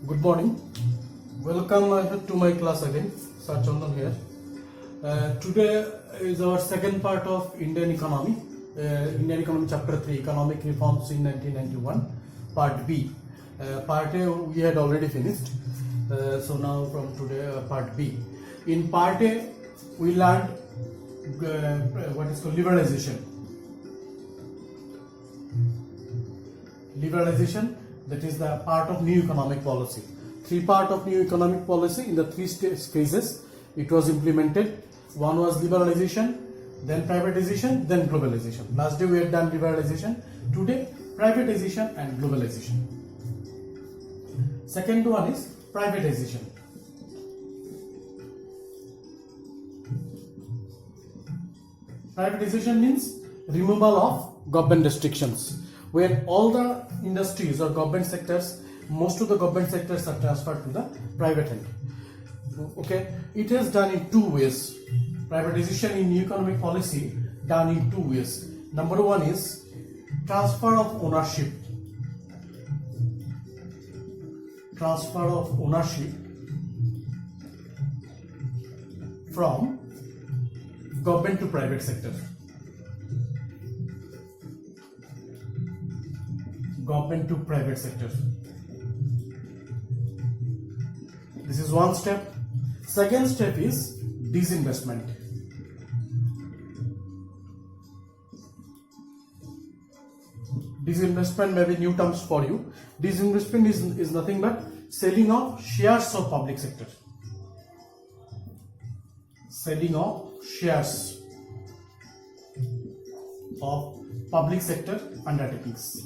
Good morning. Welcome to my class again. Sir Chandan here. Today is our second part of Indian economy. Indian economy chapter 3, economic reforms in 1991, part B. Part A we had already finished. So now from today part B. In part A we learned what is called liberalization. Liberalization, that is the part of new economic policy. Three part of new economic policy in the three phases it was implemented. One was liberalization, then privatization, then globalization. Last day we had done liberalization. Today privatization and globalization. Second one is privatization. Privatization means removal of government restrictions. When all the industries or government sectors, most of the government sectors are transferred to the private hand. Okay, it is done in two ways. Privatization in new economic policy done in two ways. Number one is transfer of ownership. Transfer of ownership from government to private sector. Government to private sector. This is one step. Second step is disinvestment. Disinvestment may be new terms for you. Disinvestment is nothing but selling of shares of public sector. Selling of shares of public sector undertakings.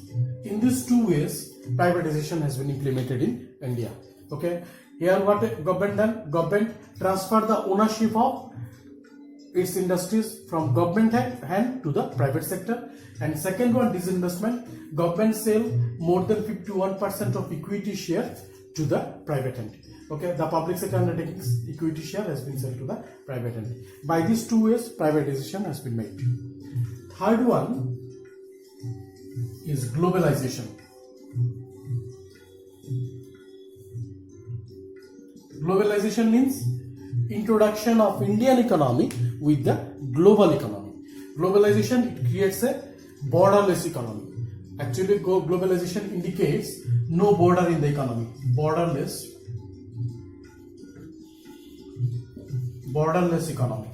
In these two ways, privatization has been implemented in India. Okay, here what government done? Government transfer the ownership of its industries from government hand to the private sector. And second one, disinvestment. Government sell more than 51% of equity share to the private hand. Okay, the public sector undertakings equity share has been sold to the private hand. By these two ways, privatization has been made. Third one is globalization. Globalization means introduction of Indian economy with the global economy. Globalization, it creates a borderless economy. Actually, globalization indicates no border in the economy. Borderless economy.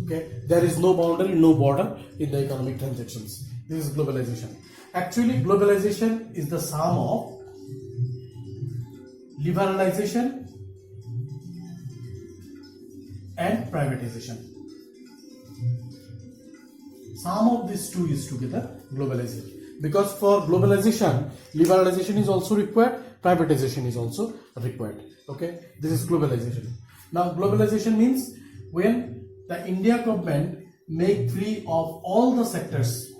Okay, there is no boundary, no border in the economic transactions. This is globalization. Actually, globalization is the sum of liberalization and privatization. Sum of these two is together globalization. Because for globalization, liberalization is also required, privatization is also required. Okay, this is globalization. Now, globalization means when the India government make free of all the sectors,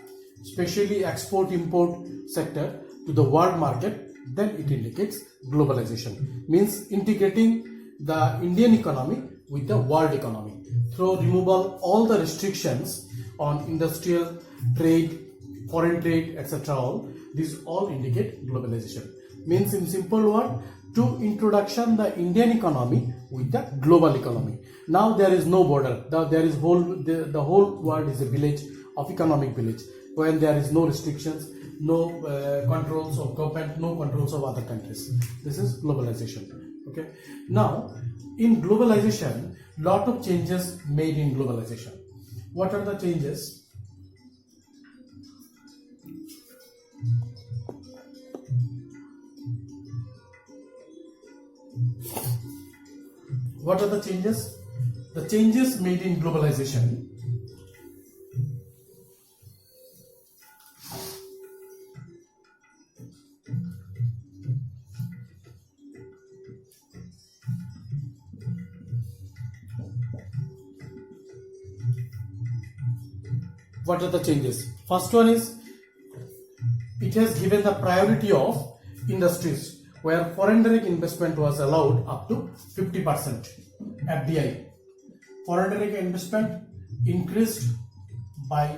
especially export-import sector, to the world market, then it indicates globalization. Means integrating the Indian economy with the world economy through removal all the restrictions on industrial trade, foreign trade, etc. All these all indicate globalization. Means in simple word, to introduction the Indian economy with the global economy. Now there is no border. There is the whole world is a village of economic village, when there is no restrictions, no controls of government, no controls of other countries. This is globalization. Okay. Now in globalization, lot of changes made in globalization. What are the changes? What are the changes? The changes made in globalization. What are the changes? First one is it has given the priority of industries where foreign direct investment was allowed up to 50% FDI. Foreign direct investment increased by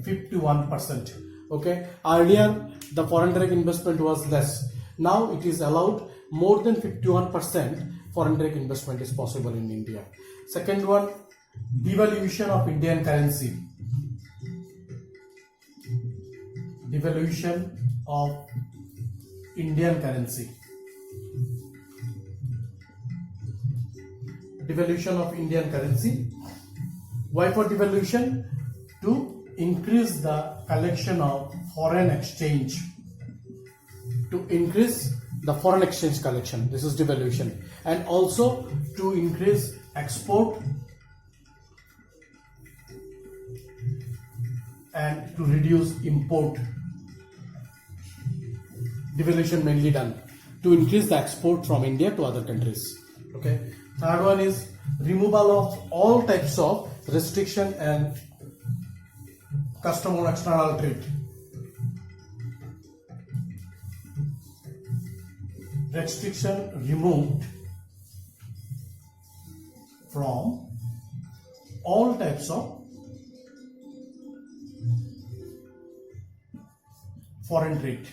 51%. Okay, earlier the foreign direct investment was less. Now it is allowed more than 51% foreign direct investment is possible in India. Second one, devaluation of Indian currency. Devaluation of Indian currency. Devaluation of Indian currency. Why for devaluation? To increase the collection of foreign exchange. To increase the foreign exchange collection. This is devaluation. And also to increase export and to reduce import. Devaluation mainly done to increase the export from India to other countries. Okay. Third one is removal of all types of restriction and custom on external trade. Restriction removed from all types of foreign trade.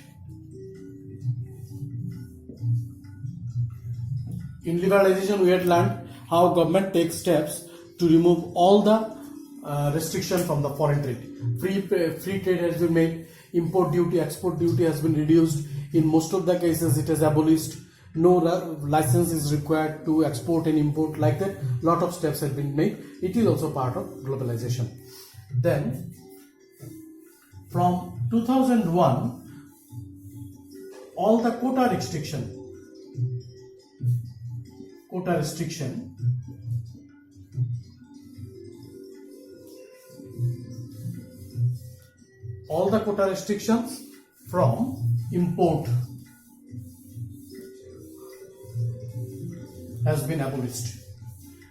In liberalization, we had learned how government takes steps to remove all the restriction from the foreign trade. Free trade has been made. Import duty, export duty has been reduced. In most of the cases, it is abolished. No license is required to export and import. Like that, lot of steps have been made. It is also part of globalization. Then, from 2001, all the quota restriction. All the quota restrictions from import has been abolished.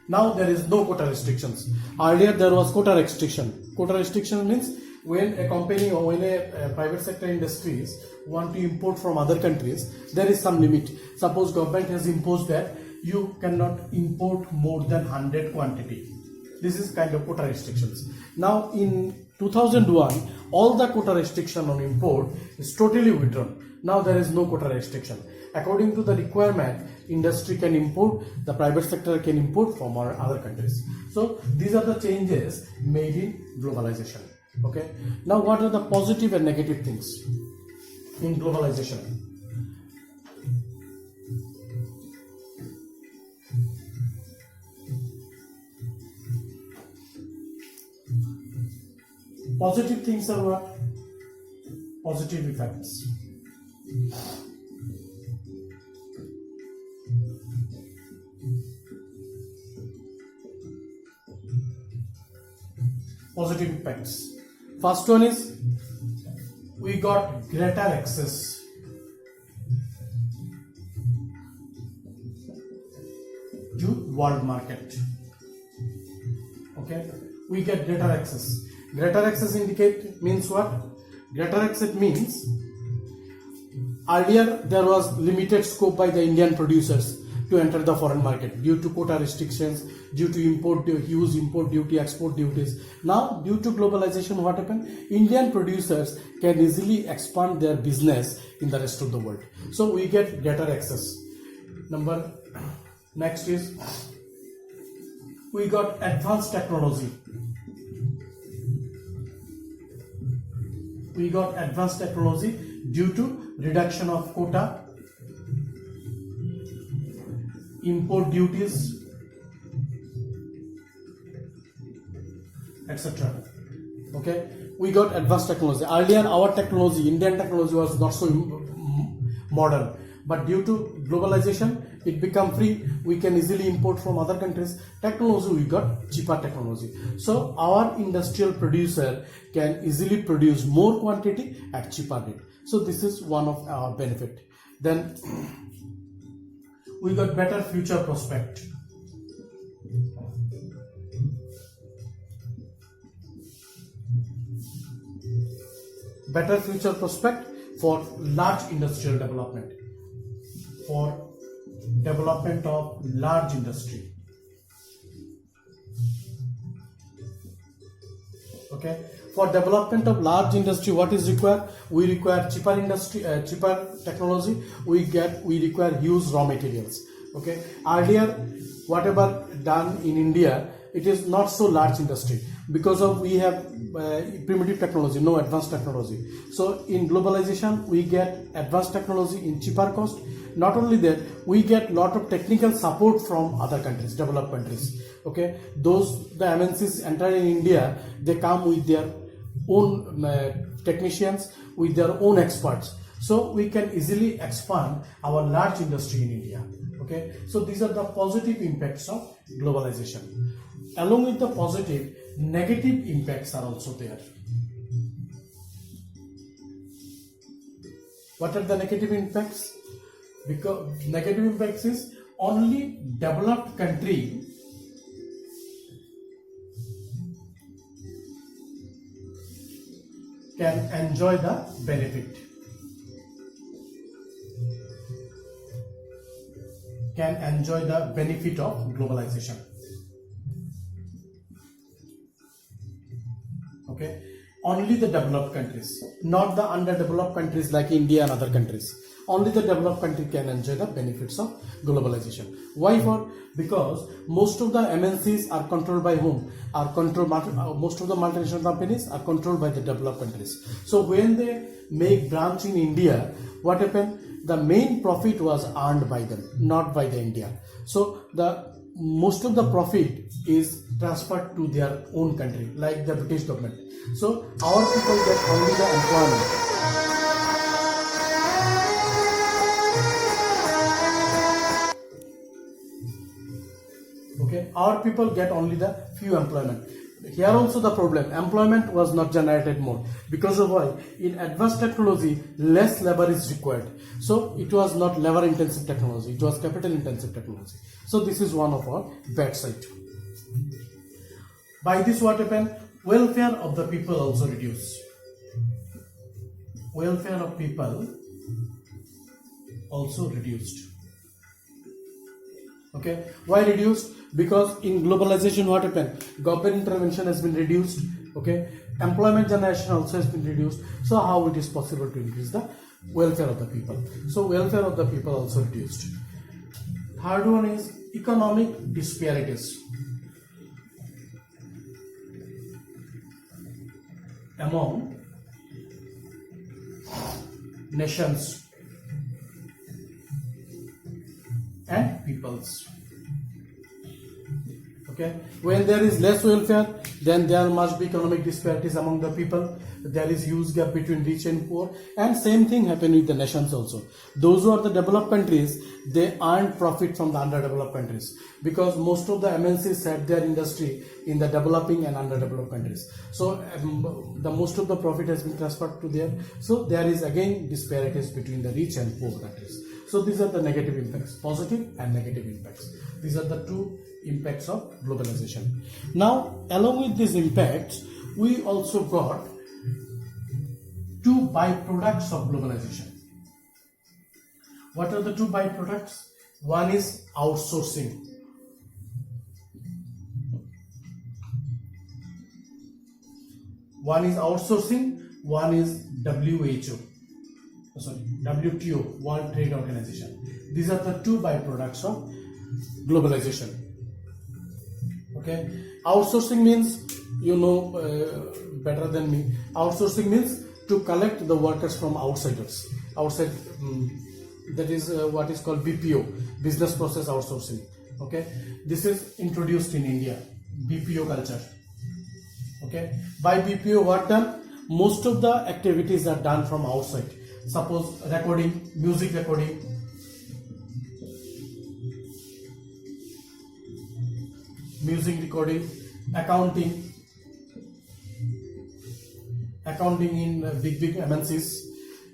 Now there is no quota restrictions. Earlier there was quota restriction. Quota restriction means when a company or when a private sector industries want to import from other countries, there is some limit. Suppose government has imposed that you cannot import more than 100 quantity. This is kind of quota restrictions. Now in 2001, all the quota restriction on import is totally withdrawn. Now there is no quota restriction. According to the requirement, industry can import, the private sector can import from our other countries. So these are the changes made in globalization. Okay. Now what are the positive and negative things in globalization? Positive things are what? Positive effects. Positive effects. First one is we got greater access to world market. Okay, we get greater access. Greater access means what? Greater access means earlier there was limited scope by the Indian producers to enter the foreign market due to quota restrictions, due to huge import duty, export duties. Now due to globalization, what happened? Indian producers can easily expand their business in the rest of the world. So we get greater access. Next is we got advanced technology. We got advanced technology due to reduction of quota, import duties, etc. Okay, we got advanced technology. Earlier our technology, Indian technology, was not so modern, but due to globalization it become free. We can easily import from other countries. Technology, we got cheaper technology, so our industrial producer can easily produce more quantity at cheaper rate. So this is one of our benefit. Then we got better future prospect. Better future prospect for large industrial development, for development of large industry. Okay, For development of large industry, what is required? We require cheaper industry, cheaper technology. We require huge raw materials. Okay. Earlier, whatever done in India, it is not so large industry because of we have primitive technology, no advanced technology. So in globalization, we get advanced technology in cheaper cost. Not only that, we get lot of technical support from other countries, developed countries. Okay, the MNCs enter in India, they come with their own technicians, with their own experts. So we can easily expand our large industry in India. Okay, so these are the positive impacts of globalization. Along with the positive, negative impacts are also there. What are the negative impacts? Because negative impacts is only developed country can enjoy the benefit. Can enjoy the benefit of globalization. Okay, only the developed countries, not the underdeveloped countries like India and other countries. Only the developed country can enjoy the benefits of globalization. Why for? Because most of the MNCs are controlled by whom? Most of the multinational companies are controlled by the developed countries. So when they make branch in India, what happened? The main profit was earned by them, not by the India. So the most of the profit is transferred to their own country, like the British government. So our people get only the employment. Okay, our people get only the few employment. Here also the problem, employment was not generated more. Because of why? In advanced technology, less labor is required. So it was not labor intensive technology, it was capital intensive technology. So this is one of our bad side. By this what happened? Welfare of the people also reduced. Welfare of people also reduced. Okay, why reduced? Because in globalization what happened? Government intervention has been reduced. Okay, employment generation also has been reduced. So how it is possible to increase the welfare of the people? So welfare of the people also reduced. Third one is economic disparities among nations and peoples. Okay, when there is less welfare, then there must be economic disparities among the people. There is huge gap between rich and poor, and same thing happen with the nations also. Those who are the developed countries, they earn profit from the underdeveloped countries, because most of the MNCs set their industry in the developing and underdeveloped countries. So the most of the profit has been transferred to there. So there is again disparities between the rich and poor countries. So these are the negative impacts, positive and negative impacts. These are the two impacts of globalization. Now, along with these impacts, we also got two byproducts of globalization. What are the two byproducts? One is outsourcing. One is outsourcing, one is WTO, World Trade Organization. These are the two byproducts of globalization. Okay, outsourcing means, you know better than me. Outsourcing means to collect the workers from outside. That is what is called BPO, business process outsourcing. Okay, this is introduced in India, BPO culture. Okay, by BPO what done? Most of the activities are done from outside. Suppose recording, music recording, accounting in big MNCs,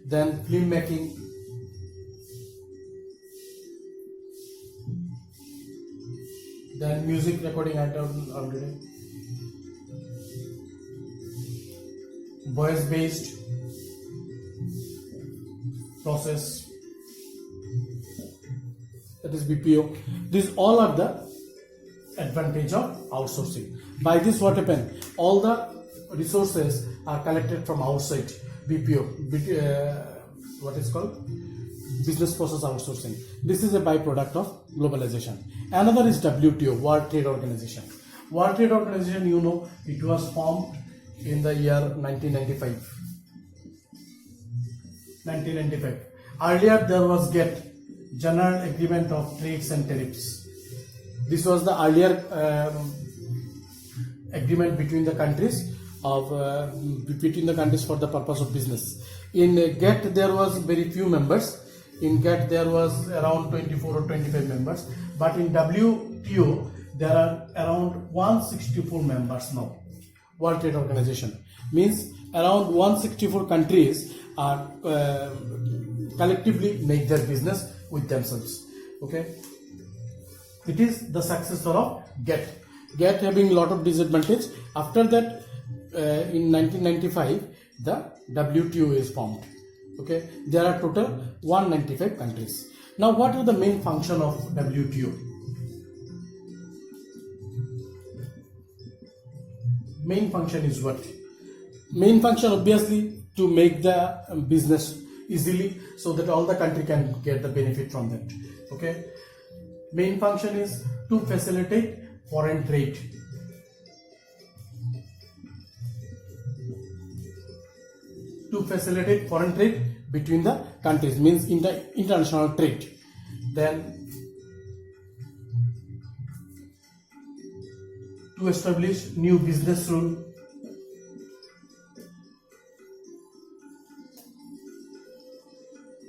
then film making, then music recording I done already, voice based process, that is BPO. These all are the advantage of outsourcing. By this what happened? All the resources are collected from outside, BPO, what is called business process outsourcing. This is a byproduct of globalization. Another is WTO, World Trade Organization. World Trade Organization, you know, it was formed in the year 1995. Earlier there was GATT, General Agreement of Trades and Tariffs. This was the earlier agreement between the countries for the purpose of business. In GATT there was very few members. In GATT there was around 24 or 25 members, but in WTO there are around 164 members now. World Trade Organization means around 164 countries are collectively make their business with themselves. Okay, it is the successor of GATT. GATT having a lot of disadvantage. After that, in 1995, the WTO is formed. Okay, there are total 195 countries. Now, what are the main function of WTO? Main function is what? Main function obviously to make the business easily so that all the country can get the benefit from that. Okay, main function is to facilitate foreign trade. To facilitate foreign trade between the countries, means in the international trade. Then to establish new business rule.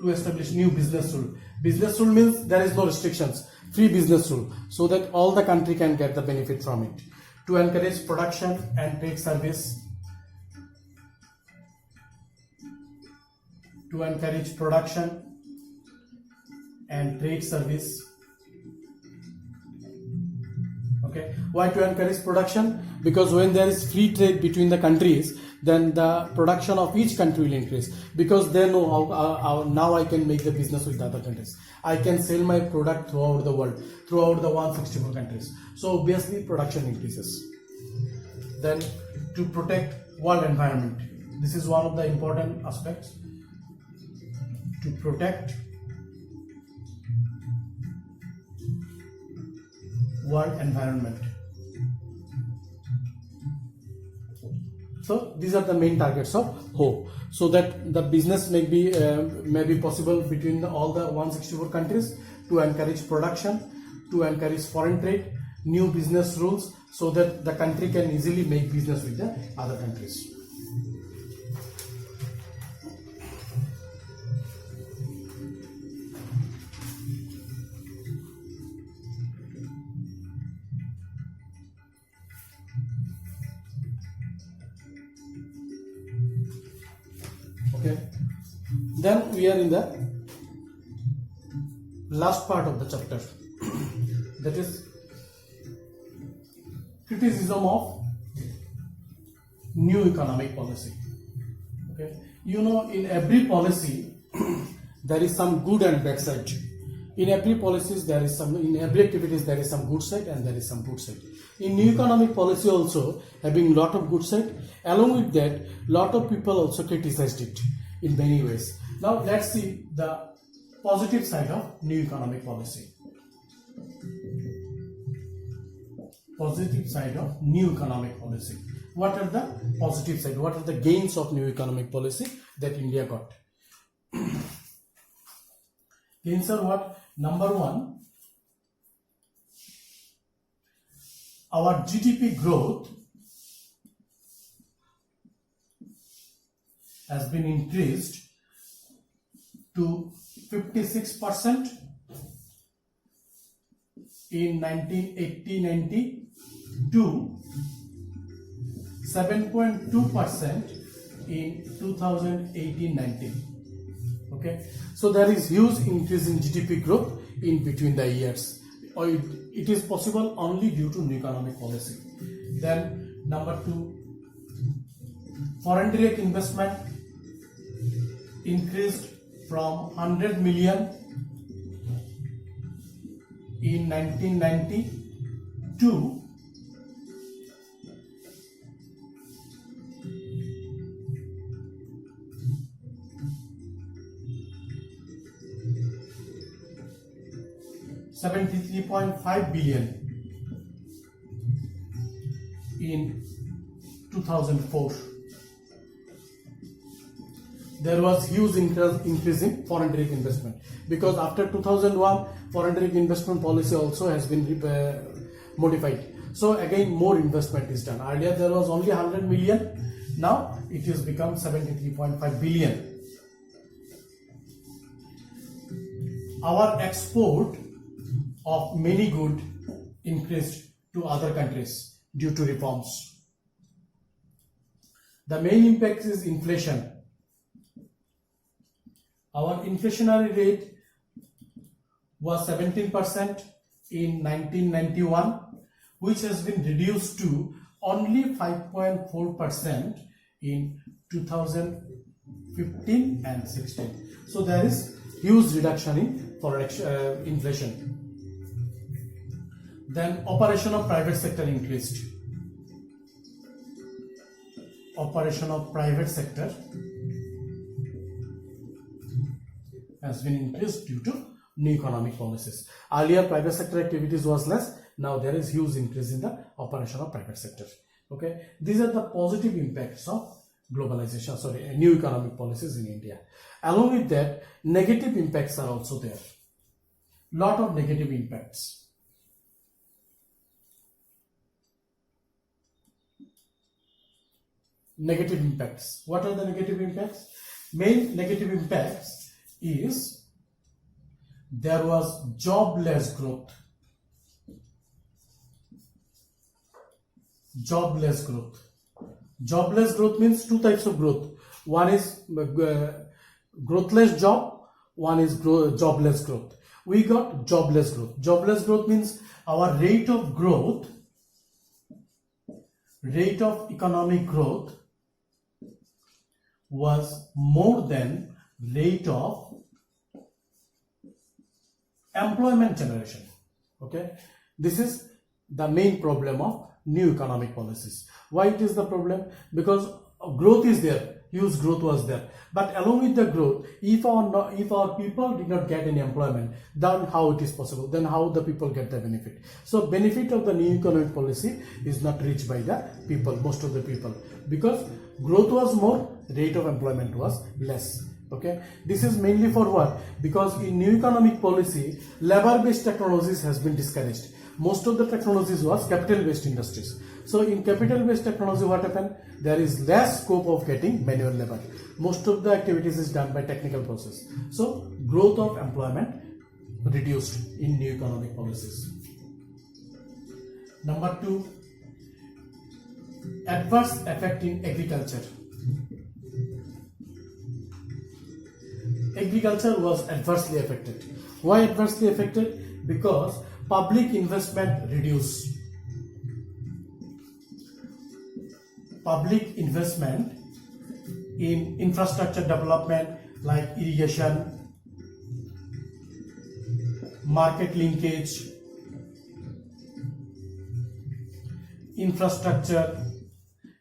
To establish new business rule. Business rule means there is no restrictions, free business rule, so that all the country can get the benefit from it. To encourage production and trade service. To encourage production and trade service. Okay, why to encourage production? Because when there is free trade between the countries, then the production of each country will increase, because they know how now I can make the business with other countries. I can sell my product throughout the world, throughout the 164 countries. So obviously production increases. Then to protect world environment. This is one of the important aspects. To protect world environment. So these are the main targets of HO, so that the business may be possible between all the 164 countries, to encourage production, to encourage foreign trade, new business rules, so that the country can easily make business with the other countries. Okay, then we are in the last part of the chapter, that is criticism of new economic policy. Okay, you know, in every policy there is some good and bad side. In every policies there is some, in every activities there is some good side and there is some good side. In new economic policy also having lot of good side, along with that lot of people also criticized it in many ways. Now let's see the positive side of new economic policy. Positive side of new economic policy. What are the positive side? What are the gains of new economic policy that India got? Gains are what? Number one, our GDP growth has been increased to 56% in 1980-90 to 7.2% in 2018-19. Okay, so there is huge increase in GDP growth in between the years. Or it is possible only due to new economic policy. Then number two, foreign direct investment increased from 100 million in 1990 to 73.5 billion in 2004. There was huge increase in foreign direct investment, because after 2001 foreign direct investment policy also has been modified. So again more investment is done. Earlier there was only 100 million, now it has become 73.5 billion. Our export of many goods increased to other countries due to reforms. The main impact is inflation. Our inflationary rate was 17% in 1991, which has been reduced to only 5.4% in 2015 and 16. So there is huge reduction in foreign inflation. Then operation of private sector increased. Operation of private sector has been increased due to new economic policies. Earlier private sector activities was less, now there is huge increase in the operation of private sector. Okay, these are the positive impacts of globalization, new economic policies in India. Along with that, negative impacts are also there. Lot of negative impacts. Negative impacts. What are the negative impacts? Main negative impacts is there was jobless growth. Jobless growth. Jobless growth means two types of growth. One is growthless job, one is jobless growth. We got jobless growth. Jobless growth means our rate of growth, rate of economic growth was more than rate of employment generation. Okay, this is the main problem of new economic policies. Why it is the problem? Because growth is there, huge growth was there, but along with the growth, if our people did not get any employment, then how it is possible? Then how the people get the benefit? So benefit of the new economic policy is not reached by the people, most of the people, because growth was more, rate of employment was less. Okay, this is mainly for what? Because in new economic policy, labor based technologies has been discouraged. Most of the technologies was capital based industries. So in capital based technology, what happened? There is less scope of getting manual labor. Most of the activities is done by technical process. So growth of employment reduced in new economic policies. Number 2, adverse effect in agriculture. Agriculture was adversely affected. Why adversely affected? Because public investment reduced. Public investment in infrastructure development like irrigation, market linkage, infrastructure,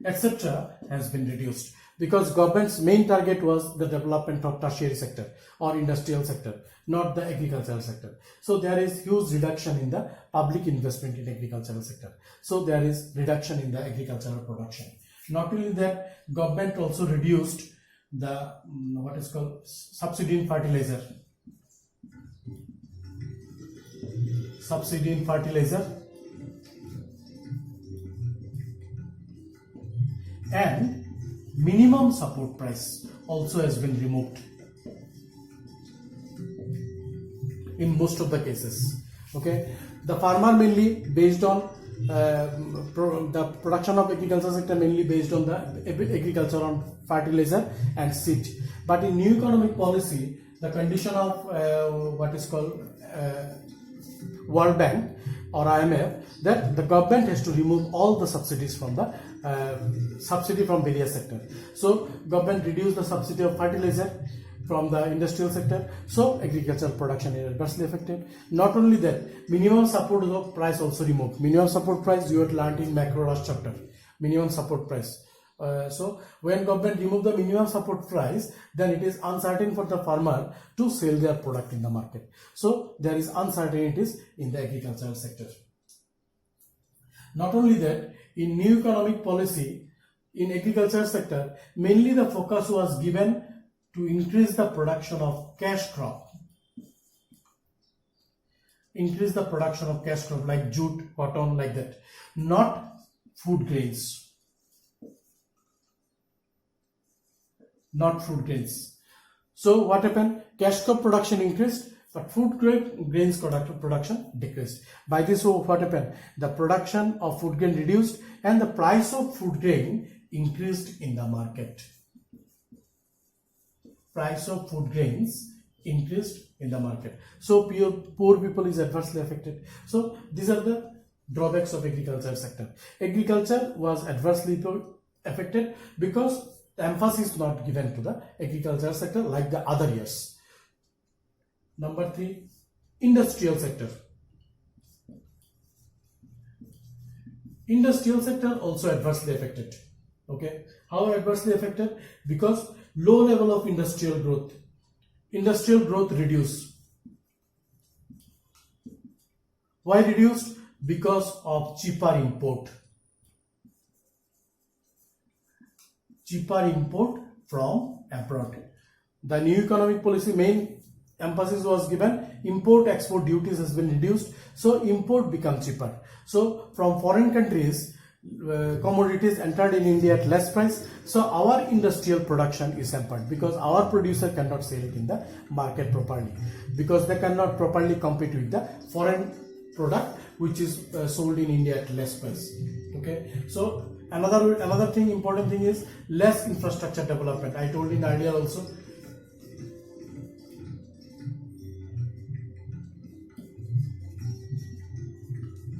etc. has been reduced, because government's main target was the development of tertiary sector or industrial sector, not the agricultural sector. So there is huge reduction in the public investment in agricultural sector. So there is reduction in the agricultural production. Not only that, government also reduced the what is called subsidy in fertilizer. Subsidy in fertilizer, and minimum support price also has been removed in most of the cases. Okay, the farmer mainly based on the production of agriculture sector mainly based on the agriculture on fertilizer and seed. But in new economic policy, the condition of what is called World Bank or IMF, that the government has to remove all the subsidies from the subsidy from various sectors. So government reduced the subsidy of fertilizer from the industrial sector, so agricultural production is adversely affected. Not only that, minimum support price also removed. Minimum support price you had learned in macro last chapter. Minimum support price. So when government remove the minimum support price, then it is uncertain for the farmer to sell their product in the market. So there is uncertainties in the agricultural sector. Not only that, in new economic policy, in agriculture sector, mainly the focus was given to increase the production of cash crop. Increase the production of cash crop like jute, cotton, like that. Not food grains. Not food grains. So what happened? Cash crop production increased, but food grains production decreased. By this, what happened? The production of food grain reduced and the price of food grain increased in the market. Price of food grains increased in the market. So poor people is adversely affected. So these are the drawbacks of agriculture sector. Agriculture was adversely affected because the emphasis is not given to the agriculture sector like the other years. Number 3, industrial sector. Industrial sector also adversely affected. Okay, how adversely affected? Because low level of industrial growth. Industrial growth reduced. Why reduced? Because of cheaper import. Cheaper import from abroad. The new economic policy main emphasis was given, import export duties has been reduced, so import becomes cheaper. So from foreign countries, commodities entered in India at less price, so our industrial production is hampered because our producer cannot sell it in the market properly, because they cannot properly compete with the foreign product which is sold in India at less price. Okay, so another thing, important thing is less infrastructure development. I told in earlier also.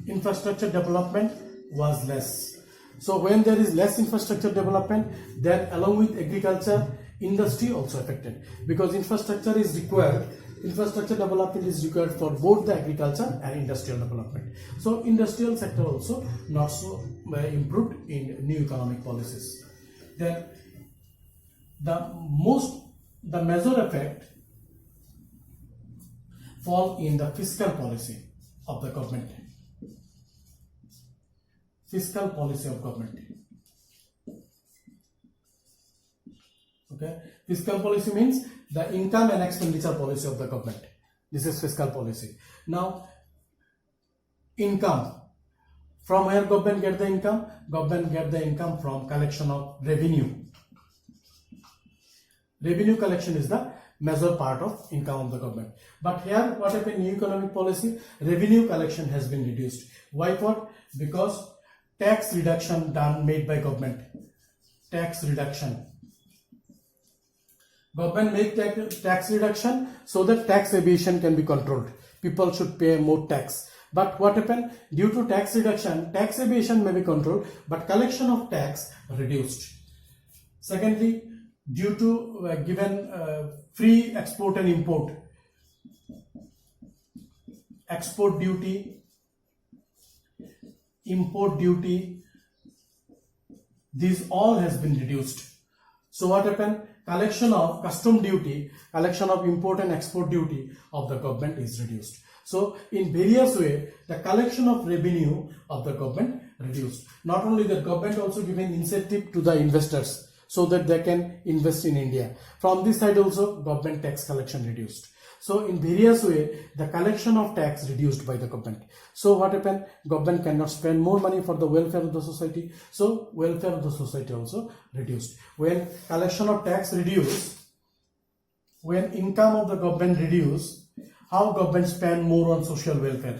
Infrastructure development was less. So when there is less infrastructure development, then along with agriculture, industry also affected, because infrastructure is required. Infrastructure development is required for both the agriculture and industrial development. So industrial sector also not so improved in new economic policies. Then the major effect fall in the fiscal policy of the government. Fiscal policy of government. Okay, fiscal policy means the income and expenditure policy of the government. This is fiscal policy. Now, income. From where government get the income? Government get the income from collection of revenue. Revenue collection is the major part of income of the government. But here, what happened in new economic policy? Revenue collection has been reduced. Why for? Because tax reduction made by government. Tax reduction. Government make tax reduction so that tax evasion can be controlled. People should pay more tax. But what happened? Due to tax reduction, tax evasion may be controlled, but collection of tax reduced. Secondly, due to given free export and import, export duty, import duty, these all has been reduced. So what happened? Collection of custom duty, collection of import and export duty of the government is reduced. So in various ways, the collection of revenue of the government reduced. Not only the government also given incentive to the investors so that they can invest in India. From this side also, government tax collection reduced. So in various ways, the collection of tax reduced by the government. So what happened? Government cannot spend more money for the welfare of the society. So welfare of the society also reduced. When collection of tax reduced, when income of the government reduced, how government spend more on social welfare?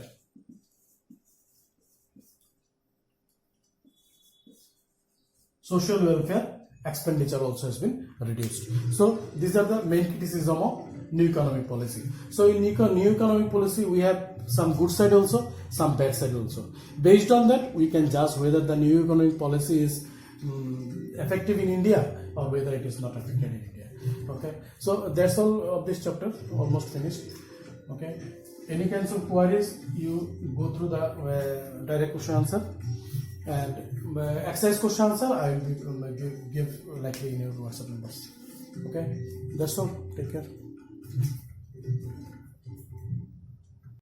Social welfare expenditure also has been reduced. So these are the main criticism of new economic policy. So in new economic policy, we have some good side also, some bad side also. Based on that, we can judge whether the new economic policy is effective in India or whether it is not effective in India. Okay, so that's all of this chapter, almost finished. Okay, any kinds of queries, you go through the direct question answer. and exercise question answer I will give likely in your WhatsApp numbers. Okay, that's all. Take care.